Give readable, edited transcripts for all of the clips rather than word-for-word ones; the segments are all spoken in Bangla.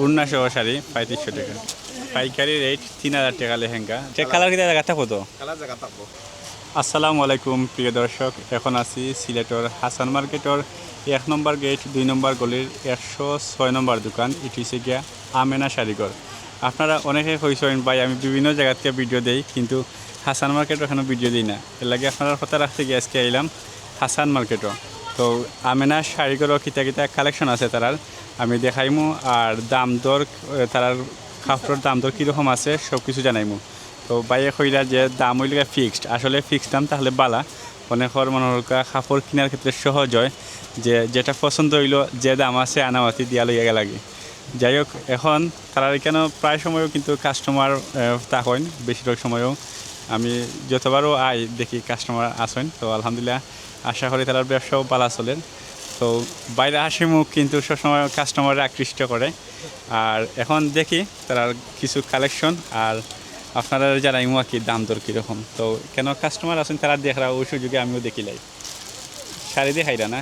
উড়না সহ শাড়ি 3500 টাকা। পাইকারি রেট 3000 টাকা লেহেঙ্গা। যে কালার কি জায়গা কত? কালার জায়গা থাকবো। আসসালামু আলাইকুম প্রিয় দর্শক, এখন আছি সিলেটর হাসান মার্কেটর 1 নম্বর গেট 2 নম্বর গলির 106 নম্বর দোকান। এটি হচ্ছে গিয়া আমেনা শাড়িঘর। আপনারা অনেকে কইছেন ভাই আমি বিভিন্ন জায়গা থেকে ভিডিও দেই, কিন্তু হাসান মার্কেট ওখানে ভিডিও দিই না। এর লাগে আপনারা কথা রাখতে গিয়ে আজকে এলাম হাসান মার্কেটও। তো আমেনা শাড়িঘরও কিতা কিতা কালেকশন আছে তারার আমি দেখাইমু, আর দাম দর তারার কাপড়ের দাম দর কীরকম আছে সব কিছু জানাইমু। তো বাইরে কইরা যে দাম হইলে ফিক্সড, আসলে ফিক্সড দাম তাহলে বালা অনেকের মনে কাপড় কেনার ক্ষেত্রে সহজ হয়, যে যেটা পছন্দ হইলো যে দাম আছে আনামাতি দিয়া লইয়া লাগে। যাই হোক, এখন তারা এখানে প্রায় সময়ও কিন্তু কাস্টমার থাকেন, বেশিরভাগ সময়ও আমি যতবারও আই দেখি কাস্টমার আসেন। তো আলহামদুলিল্লাহ আশা করি তার ব্যবসাও পালা চলেন। তো বাইরে হাসি মুখ কিন্তু সবসময় কাস্টমার আকৃষ্ট করে। আর এখন দেখি তার কিছু কালেকশন, আর আপনারা জানাইমু আর কি দাম দর কীরকম। তো কেন কাস্টমার আছেন তারা দেখরা ওই সুযোগে আমিও দেখিলাই। শাড়ি দেখাইরা না,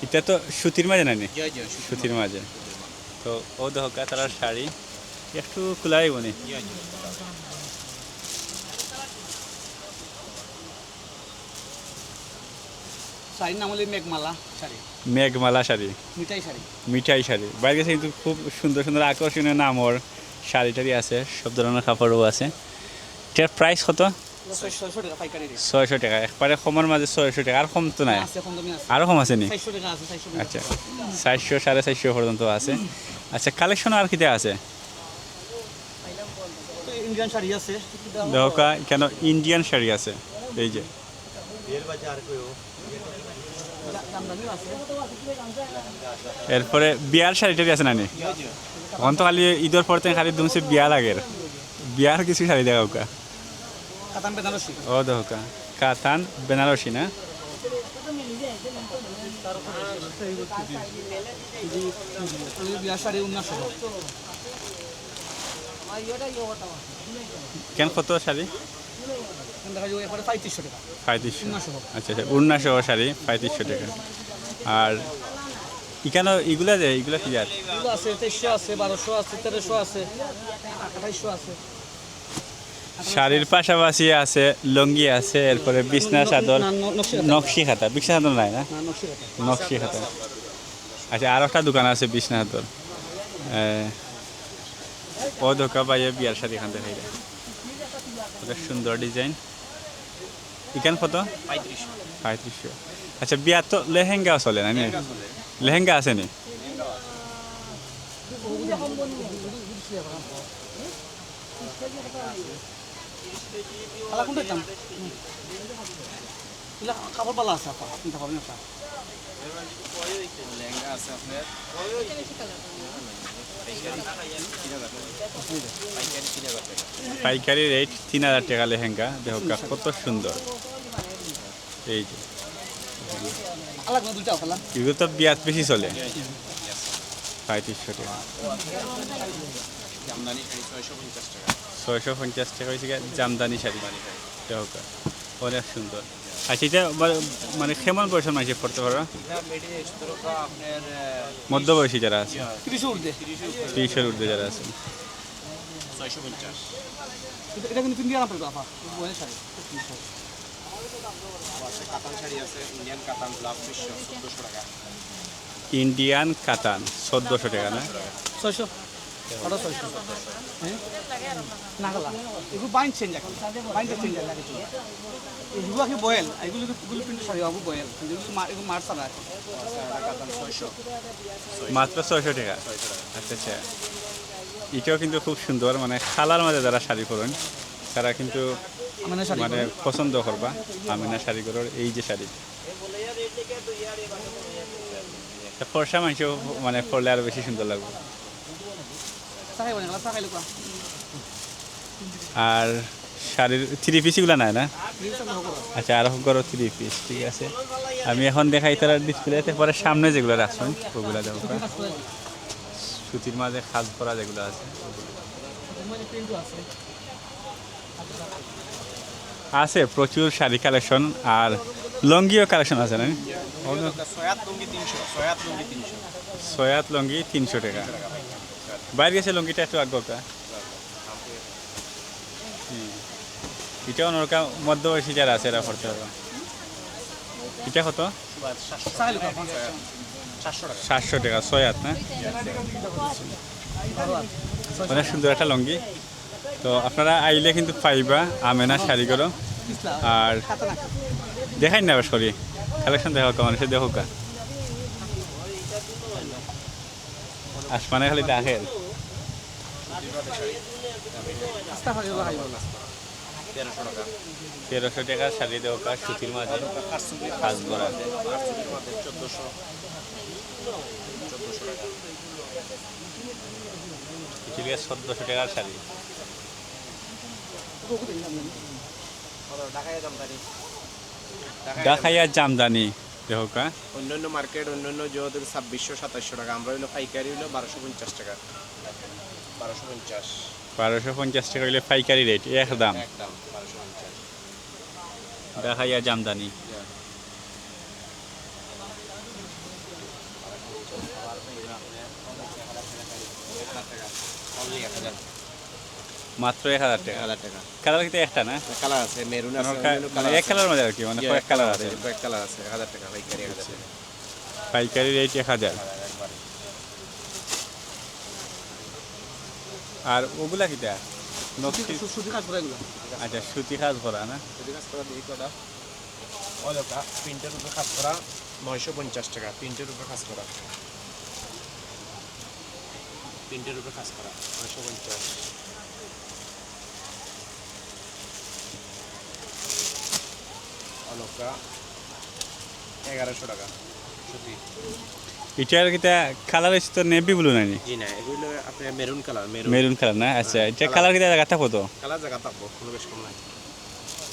এটা তো সুতির মাঝে নানি, সুতির মাঝে। তো ও দেখা তার শাড়ি একটু খোলাই বনে শাড়ির নাম হলো মেঘমালা শাড়ি। মেঘমালা শাড়ি, মিঠাই শাড়ি। মিঠাই শাড়ি বাইরে গেছে কিন্তু খুব সুন্দর সুন্দর আকর্ষণীয় নামর শাড়ি টাড়ি আছে, সব ধরনের কাপড়ও আছে। এটার প্রাইস কত? 600 টাকা পাইকারি রেট। 600 টাকা একবারে কমের মাঝে 600 টাকা, আর কম তো নাই? আছে, কম দামি আছে। আরও কম আছে নি? 400 টাকা আছে, 400 টাকা। আচ্ছা, 400 450 পর্যন্ত আছে। আচ্ছা, কালেকশন আর কিতে আছে? তো ইন্ডিয়ান শাড়ি আছে। দেখা কেন ইন্ডিয়ান শাড়ি আছে এই যে। দামদামিও আছে। এরপরে বিয়ার শাড়ি টাড়ি আছে নানি? এখন তো খালি ঈদের পর থেকে খালি দুমছে বিয়া লাগের, বিয়ার কিছু শাড়ি দেখা ওকা। কাতান বেনারসি। ও দেখা কাতান বেনারসি না? বিয়ার শাড়ি 1900। কেন কত শাড়ি? দেখা যায় এবারে 3500 টাকা। 3500। আচ্ছা আচ্ছা, উড়না সহ শাড়ি 3500 টাকা। আর এখানে এগুলা যে এগুলা কি জাত? এগুলো আছে 2300 আছে, 1200 আছে, 1300 আছে, 2800 আছে। শাড়ির পাশাপাশি আছে লুঙ্গি আছে, এরপরে বিছনা চাদর, নকশি খাতা। বিছনা চাদর নাই না? না, নকশি কাটা। নকশি খাতা। আচ্ছা, আর একটা দোকান আছে বিছনা চাদর। ও দোকা পাইয়ে বিয়ার শাড়ি এখান থেকে খাইলে ওদের সুন্দর ডিজাইন। এখান কত? 3500। আচ্ছা, বিয়ার তো লেহেঙ্গা চলে না? লেহেঙ্গা আছে নি? কালা কোনটা দাম? এগুলা কাপড় পালা আছে আপা, চিন্তা করবেন না। লেহেঙ্গা আছে আপনার। পাইকারি রেট 3000 টাকা লেহেঙ্গা। দেখো কত সুন্দর। এই যে আলাদা দুইটা কালা। এগুলো তো বিয়াত বেশি চলে। 3500 টাকা। জামদানি শাড়ি 650 টাকা। 650 টাকা হয়েছে জামদানি শাড়ি। দেখো অনেক সুন্দর। আচ্ছা, এটা মানে কেমন বয়সের মানুষ পড়তে পারো? আপনার মধ্যবয়সী যারা আছে, 30 ঊর্ধ্বে। 30-এর ঊর্ধ্বে যারা আছে। 650। এটা কিন্তু ইন্ডিয়ান পড়বে আপা, বয়েল শাড়ি। আছে কাতান শাড়ি আছে, ইন্ডিয়ান কাতান ব্লাউজ 1400 টাকা। ইন্ডিয়ান কাতান 1400 টাকা না? 600 আর 600। হ্যাঁ নাগালা এগুলো বাইন্ড চেঞ্জ এখন, বাইন্ড চেঞ্জ লাগে। এগুলো কি বয়েল, এগুলো কিন্তু শাড়ি বাবু বয়েল, এগুলো মার ছাড়া এখন। কাতান 600 মাত্র 600 টাকা। আচ্ছা আচ্ছা, এটাও কিন্তু খুব সুন্দর। মানে খালার মাঝে যারা শাড়ি পরেন তারা কিন্তু মানে পছন্দ করবা আমিনা শাড়িগুলোর এই যে শাড়ি। ফর্সা মানুষও মানে পরলে আরো বেশি সুন্দর লাগবে। আর শাড়ির 3 পিসগুলো নাই না? আচ্ছা, আরো করো 3 পিস। ঠিক আছে, আমি এখন দেখাই তারা ডিসপ্লেতে, পরে সামনে যেগুলো রাখছেন ওগুলো দেখো। সুতির মাঝে খাজ করা যেগুলো আছে আছে প্রচুর শাড়ি কালেকশন। আর লঙ্গিও কালেকশন আছে না সয়াত লুঙ্গি 300, সয়াত লুঙ্গি 300 সয়াত লঙ্গি 300 টাকা বাইরে গেছে লঙ্গিটা একটু আগকা এটা অনরকা মধ্যবয়সী যারা আছে এরা পড়তে পারবে এটা কত 700 টাকা সয়াত না অনেক সুন্দর একটা লঙ্গি তো আপনারা আইলে কিন্তু পাইবা আমেনা শাড়িগুলো আর দেখাই না সরি কালেকশন দেখা কেমন সে দেখো কা আসমানে খালি দেখে 1300 টাকা শাড়ি দেওয়া কা সুতির মাঝে কাজ করা আছে 1400 টাকার শাড়ি ঢাকাইয়া জামদানি দেখো কা অন্যান্য মার্কেট অন্যান্য যেহেতু 2600-2700 টাকা আমরা হইলো পাইকারি হইলো 1250 টাকা 1250 1250 টাকা হইলে পাইকারি রেট একদম একদম 1250 ঢাকাইয়া জামদানি অনলি 1000 মাত্র 1000 টাকা 1000 টাকা কালার কিন্তু একটা না কালার আছে মেরুন আছে অন্যান্য কালার এক কালার মধ্যে আর কি মানে কয়েক কালার আছে কয়েক কালার আছে 1000 টাকা পাইকারি 1000 টাকা পাইকারি রেট 1000 একবারে আর ওগুলা কিটা নকশি সুতি কাজ করে এগুলো আচ্ছা সুতি কাজ করা না যদি কাজ করা দিই কটা ওলোকা প্রিন্টের উপরে কাজ করা 950 টাকা প্রিন্টের উপরে কাজ করা প্রিন্টের উপরে কাজ করা 950 ওলোকা 1100 টাকা সুতি এটার কিটা কালার হচ্ছে তো নেভি ব্লু নানি জি না এগুলো আপনার মেরুন কালার মেরুন কালার না আচ্ছা এটা কালার কিটা জায়গাটা কত কালার জায়গা থাকবো কোনো বেশ কম নাই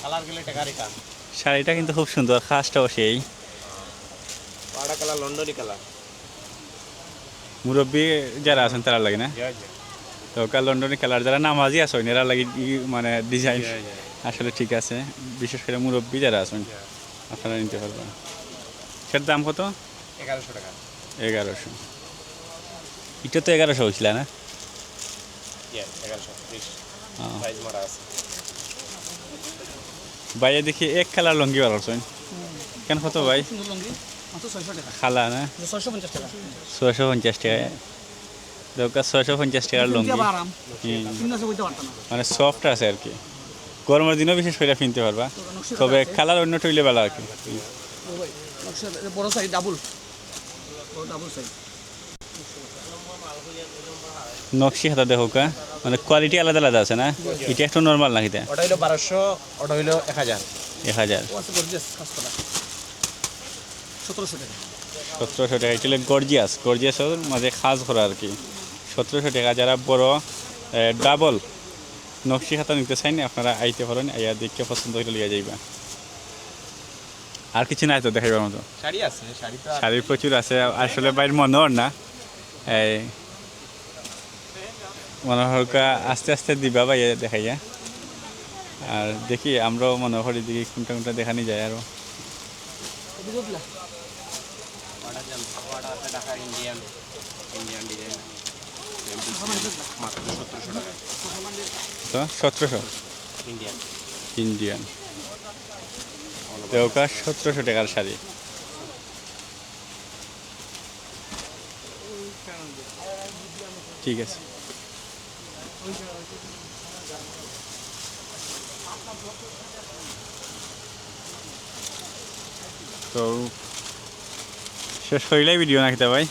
কালার গেলে টাকা রিটার্ন শাড়িটা কিন্তু খুব সুন্দর খাসটাও সেই পাড়া কালার লন্ডনি কালার মুরব্বী যারা আছেন তারা লাগে না তো লন্ডনের কালার যারা নামাজি আছে এরা লাগে মানে ডিজাইন আসলে ঠিক আছে বিশেষ করে মুরব্বী যারা আছেন আপনারা নিতে পারবেন সেটার দাম কত 1100 টাকা 1100 এটা তো 1100 হয়েছিল না 1100 প্রাইস মারা আছে ভাইয়া দেখি এক কালার লঙ্গি বার করছেন কেন কত ভাই সুন্দর লুঙ্গি মাত্র 600 টাকা খালা না 650 টাকা 650 টাকা দরকার 650 টাকার লঙ্গি আবার আরাম হুম, কিনা সে বইতে পারতাম না মানে সফট আছে আর কি গরমের দিনও বিশেষ করে কিনতে পারবা নকশি তবে কালার অন্য টইলে ভালো আর কি ও ভাই নকশা বড় সাইজ ডাবল সাইজ নকশি হাতা দেখো কা মানে কোয়ালিটি আলাদা আলাদা আছে না এটা একটু নর্মাল নাকি তা ওটা হইলো 1200 ওটা হইলো 1000 1000 ও আছে গর্জিয়াস কাজ করা 1700 টাকা 1700 টাকা এটা গর্জিয়াসের মাঝে খাস করা আর কি 1700 টাকা যারা বড় ডাবল নকশি খাতা নিতে চাই না আপনারা আইতে পারেন আইয়া দেখে পছন্দ হইলে লিয়া যাইবা আর কিছু নাই তো দেখাইবার মতো শাড়ি আছে শাড়ি তো শাড়ির প্রচুর আছে আসলে বাইর মনোহর না এই মনোহরকা আস্তে আস্তে দিবা বা ইয়ে দেখাইয়া আর দেখি আমরাও মনোহরি দেখি কোনটা কোনটা দেখানি যায় আরও এদিকে দিলা ওটা আছে ঢাকা ইন্ডিয়ান ডিজাইন মাত্র 1700 টাকা তো 1700 ইন্ডিয়ান ইন্ডিয়ান দেওকা 1700 টাকার শাড়ি ঠিক আছে তো শেষ করিলাই ভিডিও নাকি ভাই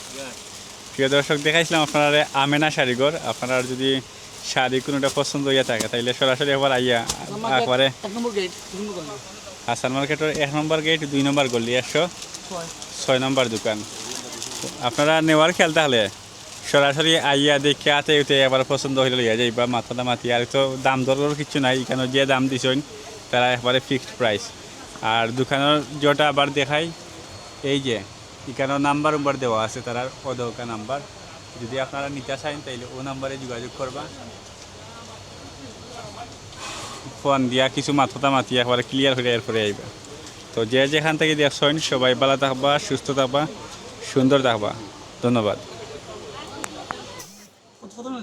প্রিয় দর্শক দেখাইছিলাম আপনারা আমেনা শাড়িঘর আপনারা যদি শাড়ি কোনোটা পছন্দ হইয়া থাকে তাইলে সরাসরি একবার আইয়া একবারে 1 নম্বর গেট 2 নম্বর গলি হাসান মার্কেটের 1 নম্বর গেট 2 নম্বর গলি 106 নম্বর দোকান আপনারা নেওয়ার খেয়াল তাহলে সরাসরি আইয়া দেখে আতে উঠে এবার পছন্দ হইলে লইয়া যাইবা মাথা মাতি আর তো দাম দরের কিছু নাই এখানে যে দাম দিছেন তারা একবারে ফিক্সড প্রাইস আর দোকানের যেটা আবার দেখাই এই যে এখানে নাম্বার দেওয়া আছে তার অদৌকা নাম্বার যদি আপনারা নিতে চান তাইলে ও নাম্বারে যোগাযোগ করবা ফোন দিয়া কিছু মাথা মাতি একবারে ক্লিয়ার হয়ে এরপরে আইবা তো যে যেখান থেকে দেখছেন সবাই ভালো থাকবা, সুস্থ থাকবা, সুন্দর থাকবা। ধন্যবাদ। কত কত না